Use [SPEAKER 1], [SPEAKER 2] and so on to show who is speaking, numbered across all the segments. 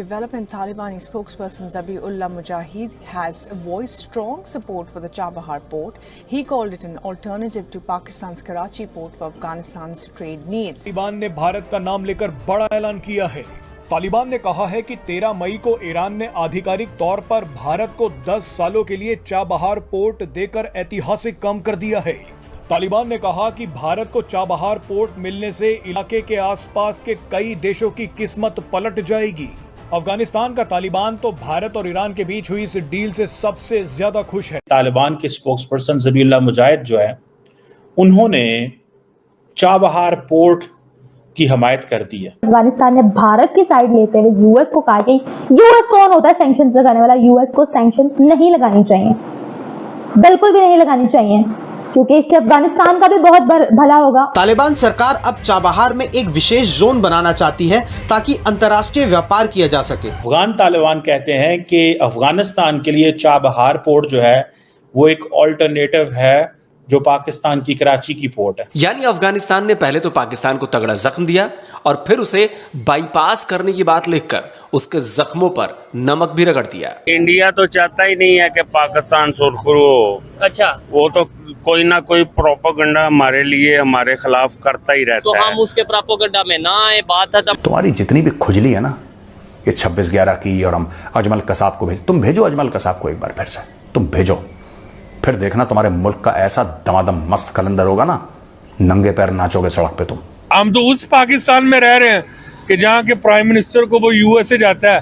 [SPEAKER 1] Development Talibani spokesperson Zabiullah Mujahid has voiced strong support for the Chabahar port. He called it an alternative to Pakistan's Karachi port for Afghanistan's trade needs.
[SPEAKER 2] Taliban ने भारत का नाम लेकर बड़ा ऐलान किया है। तालिबान ने कहा है कि 13 मई को ईरान ने आधिकारिक तौर पर भारत को 10 सालों के लिए चाबहार पोर्ट देकर ऐतिहासिक काम कर दिया है। तालिबान ने कहा कि भारत को चाबहार पोर्ट मिलने से इलाके के आसपास के कई देशों की किस्मत पलट जाएगी। अफगानिस्तान का तालिबान तो भारत और ईरान के बीच हुई इस डील से सबसे ज्यादा खुश है।
[SPEAKER 3] तालिबान के स्पोक्सपर्सन ज़बीउल्लाह मुजाहिद जो है, उन्होंने चाबहार पोर्ट की हमायत कर दी है।
[SPEAKER 4] अफगानिस्तान ने भारत की साइड लेते हुए यूएस को कहा कि यूएस कौन होता है सैंक्शंस लगाने वाला, यूएस को सैंक्शंस नहीं लगानी चाहिए, बिल्कुल भी नहीं लगानी चाहिए, क्योंकि इससे अफगानिस्तान का भी बहुत भला होगा।
[SPEAKER 5] तालिबान सरकार अब चाबहार में एक विशेष जोन बनाना चाहती है ताकि अंतर्राष्ट्रीय व्यापार किया जा सके।
[SPEAKER 3] अफगान तालिबान कहते हैं कि अफगानिस्तान के लिए चाबहार पोर्ट जो है वो एक ऑल्टरनेटिव है जो पाकिस्तान की कराची की पोर्ट है।
[SPEAKER 6] यानी अफगानिस्तान ने पहले तो पाकिस्तान को तगड़ा जख्म दिया और फिर उसे बाईपास करने की बात लिखकर उसके जख्मों पर नमक भी रगड़ दिया।
[SPEAKER 7] इंडिया तो चाहता ही नहीं है कि पाकिस्तान सुरखरू हो।
[SPEAKER 8] अच्छा,
[SPEAKER 7] वो तो कोई ना कोई प्रोपेगेंडा हमारे लिए हमारे खिलाफ करता ही रहता है।
[SPEAKER 8] तो हम उसके प्रोपेगेंडा में ना आए। बात है तब
[SPEAKER 9] तुम्हारी जितनी भी खुजली है ना, ये 26/11 की, और हम अजमल कसाब को तुम भेजो अजमल कसाब को एक बार फिर से तुम भेजो, फिर देखना तुम्हारे मुल्क का ऐसा दमादम मस्त कलंदर होगा ना, नंगे पैर नाचोगे सड़क पे तुम।
[SPEAKER 10] हम तो उस पाकिस्तान में रह रहे हैं कि जहाँ के प्राइम मिनिस्टर को वो यूएसए जाता है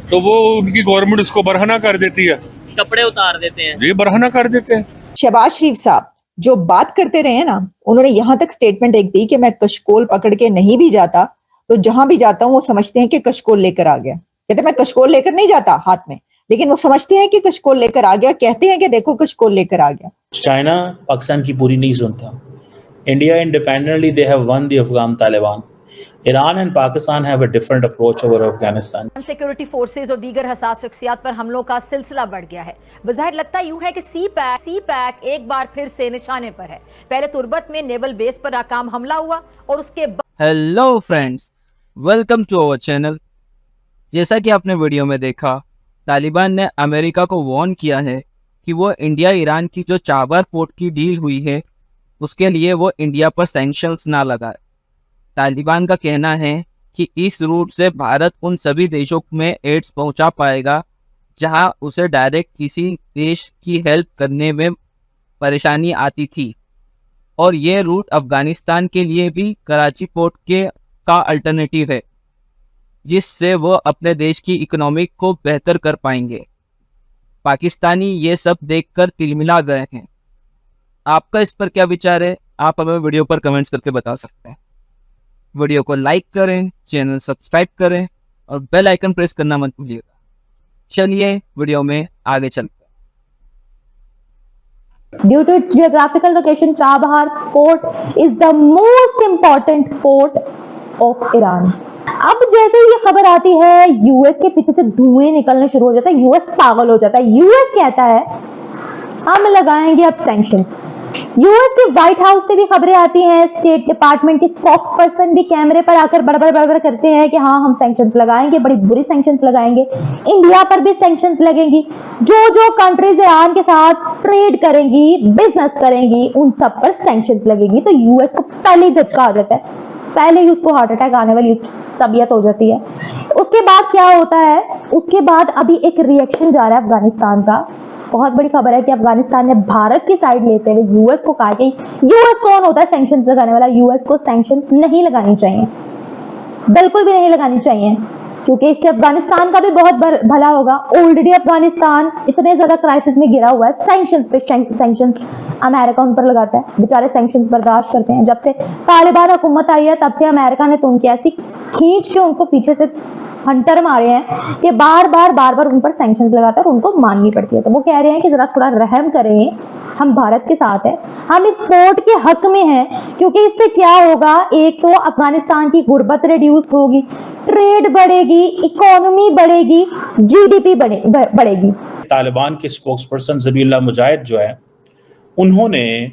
[SPEAKER 10] तो वो उनकी गवर्नमेंट उसको बरहना कर देती है,
[SPEAKER 8] कपड़े उतार देते हैं
[SPEAKER 10] जी, बरहना कर देते हैं।
[SPEAKER 11] शहबाज शरीफ साहब जो बात करते रहे ना, उन्होंने यहाँ तक स्टेटमेंट एक दी कि मैं कशकोल पकड़ के नहीं भी जाता तो जहां भी जाता हूँ वो समझते हैं कि कशकोल लेकर आ गया। कहते मैं कशकोल लेकर नहीं जाता हाथ में, लेकिन वो समझते हैं कि कशकोल लेकर आ गया, कहते हैं कि देखो कशकोल लेकर आ गया।
[SPEAKER 3] चाइना पाकिस्तान की पूरी नहीं सुनता। India independently they have one the Afghan Taliban. Iran and Pakistan have a different approach over Afghanistan.
[SPEAKER 12] Security forces और दीगर हसास शख्सियात पर हमलों का सिलसिला बढ़ गया है। बज़ाहिर लगता यूं है कि सी पैक एक बार फिर से निशाने पर है। पहले तुर्बत में नेवल बेस पर नाकाम हमला हुआ और उसके
[SPEAKER 13] hello friends, welcome to our channel. जैसा कि आपने वीडियो में देखा, तालिबान ने अमेरिका को वार्न किया है कि वो इंडिया ईरान की जो चाबहार पोर्ट की डील हुई है उसके लिए वो इंडिया पर सैंक्शंस ना लगाए। तालिबान का कहना है कि इस रूट से भारत उन सभी देशों में एड्स पहुंचा पाएगा जहां उसे डायरेक्ट किसी देश की हेल्प करने में परेशानी आती थी, और ये रूट अफगानिस्तान के लिए भी कराची पोर्ट का अल्टरनेटिव है, जिससे वो अपने देश की इकोनॉमिक को बेहतर कर पाएंगे। पाकिस्तानी ये सब देखकर तिलमिला गए हैं। आपका इस पर क्या विचार है? आप हमें वीडियो पर कमेंट्स करके बता सकते हैं। वीडियो को लाइक करें, चैनल सब्सक्राइब करें और बेल आइकन प्रेस करना मत भूलिएगा। चलिए वीडियो में आगे चलते हैं।
[SPEAKER 4] Due to its geographical location, Chabahar Port is the most important port of Iran. अब जैसे ये खबर आती है, यूएस के पीछे से धुएं निकलने शुरू हो जाता है, यूएस पागल हो जाता है। यूएस कहता है हम लगाएंगे अब सैंक्शंस। यूएस के व्हाइट हाउस से भी खबरें आती हैं, स्टेट डिपार्टमेंट के स्पोक्स पर्सन भी कैमरे पर आकर बड़बड़ करते हैं कि हाँ हम सैंक्शंस लगाएंगे, बड़ी बुरी सैंक्शंस लगाएंगे, इंडिया पर भी सैंक्शंस लगेंगी। जो कंट्रीज ईरान के साथ ट्रेड करेंगी, बिजनेस करेंगी, उन सब पर सैंक्शंस लगेंगी। तो यूएस को पहले ही झटका आ जाता है, पहले ही उसको हार्ट अटैक आने वाली तबीयत हो जाती है। उसके बाद क्या होता है, उसके बाद अभी एक रिएक्शन जा रहा है अफगानिस्तान का। बहुत बड़ी खबर है कि अफगानिस्तान ने भारत की साइड लेते हुए यूएस को कहा कि यूएस कौन होता है सैंक्शंस लगाने वाला, यूएस को सैंक्शंस नहीं लगानी चाहिए, बिल्कुल भी नहीं लगानी चाहिए, क्योंकि इससे अफगानिस्तान का भी बहुत भला होगा। ऑलरेडी अफगानिस्तान इतने ज्यादा क्राइसिस में गिरा हुआ है, सैंक्शंस पे सैंक्शंस अमेरिका उन पर लगाता है, बेचारे सैंक्शंस बर्दाश्त करते हैं। जब से तालिबान हुकूमत आई है तब से अमेरिका ने तो उनकी ऐसी खींच के उनको पीछे से हंटर मारे हैं कि बार बार उन पर सैंक्शंस लगाता है और उनको माननी पड़ती है। तो वो कह रहे हैं कि जरा थोड़ा रहम करें, हम भारत के साथ हैं, हम इस पोर्ट के हक में हैं, क्योंकि इससे क्या होगा, एक तो अफगानिस्तान की गुर्बत रिड्यूस होगी, ट्रेड बढ़ेगी, इकोनॉमी बढ़ेगी, जीडीपी बढ़ेगी।
[SPEAKER 3] तालिबान के स्पोक्सपर्सन ज़बीउल्लाह मुजाहिद जो है, उन्होंने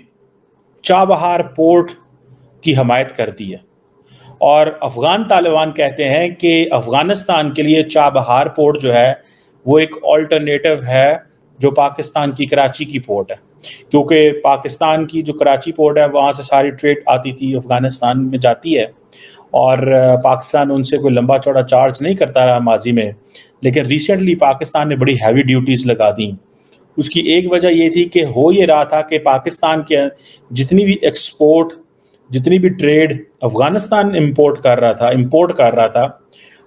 [SPEAKER 3] चाबहार पोर्ट की हमायत कर दी है और अफगान तालिबान कहते हैं कि अफगानिस्तान के लिए चाबहार पोर्ट जो है वो एक ऑल्टरनेटिव है जो पाकिस्तान की कराची की पोर्ट है, क्योंकि पाकिस्तान की जो कराची पोर्ट है वहाँ से सारी ट्रेड आती थी अफगानिस्तान में जाती है, और पाकिस्तान उनसे कोई लंबा चौड़ा चार्ज नहीं करता रहा माजी में, लेकिन रिसेंटली पाकिस्तान ने बड़ी हैवी ड्यूटीज़ लगा दी। उसकी एक वजह ये थी कि हो ये रहा था कि पाकिस्तान के जितनी भी एक्सपोर्ट, जितनी भी ट्रेड अफगानिस्तान इंपोर्ट कर रहा था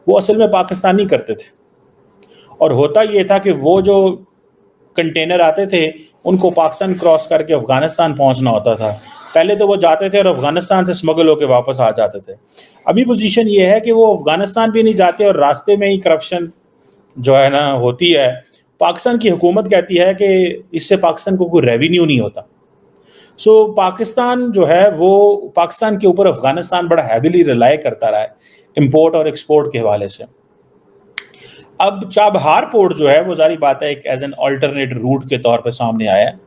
[SPEAKER 3] वो असल में पाकिस्तानी करते थे, और होता ये था कि वो जो कंटेनर आते थे उनको पाकिस्तान क्रॉस करके अफगानिस्तान पहुंचना होता था। पहले तो वो जाते थे और अफगानिस्तान से स्मगल होकर वापस आ जाते थे। अभी पोजीशन ये है कि वो अफगानिस्तान भी नहीं जाते और रास्ते में ही करप्शन जो है ना होती है। पाकिस्तान की हुकूमत कहती है कि इससे पाकिस्तान को कोई रेवेन्यू नहीं होता। सो पाकिस्तान जो है वो पाकिस्तान के ऊपर अफगानिस्तान बड़ा हैविली रिलाई करता रहा है इंपोर्ट और एक्सपोर्ट के हवाले से। अब चाबहार पोर्ट जो है वो जारी बात है एक एज एन अल्टरनेट रूट के तौर पे सामने आया है,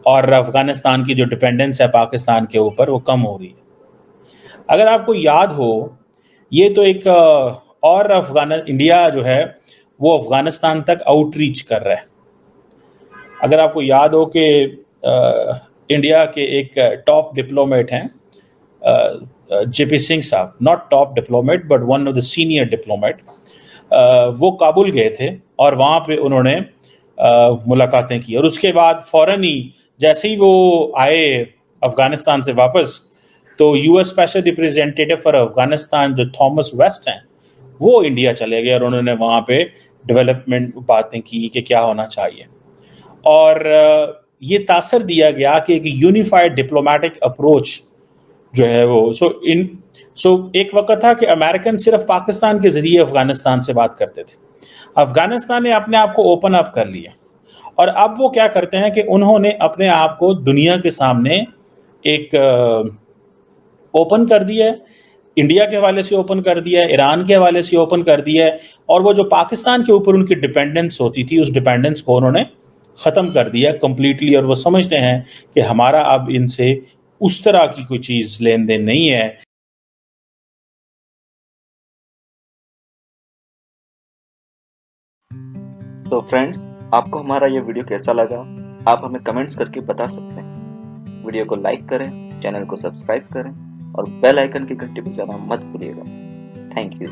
[SPEAKER 3] और अफगानिस्तान की जो डिपेंडेंस है पाकिस्तान के ऊपर वो कम हो रही है। अगर आपको याद हो, ये तो एक और इंडिया जो है वो अफगानिस्तान तक आउटरीच कर रहा है। अगर आपको याद हो कि इंडिया के एक टॉप डिप्लोमेट हैं जेपी सिंह साहब, not top diplomat but one of the senior diplomat, वो काबुल गए थे और वहाँ पे उन्होंने मुलाकातें की, और उसके बाद फ़ौरन ही जैसे ही वो आए अफगानिस्तान से वापस, तो US special representative for Afghanistan जो थॉमस वेस्ट हैं वो इंडिया चले गए और उन्होंने वहाँ पे डेवलपमेंट बातें की कि क्या होना चाहिए, और ये तासर दिया गया कि एक यूनिफाइड डिप्लोमेटिक अप्रोच जो है वो एक वक्त था कि अमेरिकन सिर्फ पाकिस्तान के ज़रिए अफगानिस्तान से बात करते थे। अफगानिस्तान ने अपने आप को ओपन अप कर लिया, और अब वो क्या करते हैं कि उन्होंने अपने आप को दुनिया के सामने एक ओपन कर दिया है, इंडिया के हवाले से ओपन कर दिया है, ईरान के हवाले से ओपन कर दिया है, और वो जो पाकिस्तान के ऊपर उनकी डिपेंडेंस होती थी उस डिपेंडेंस को उन्होंने ख़त्म कर दिया कम्प्लीटली, और वो समझते हैं कि हमारा अब इनसे उस तरह की कोई चीज़ लेन देन नहीं है।
[SPEAKER 14] तो फ्रेंड्स, आपको हमारा ये वीडियो कैसा लगा आप हमें कमेंट्स करके बता सकते हैं। वीडियो को लाइक करें, चैनल को सब्सक्राइब करें और बेल आइकन की घंटी बजाना मत भूलिएगा। Thank you.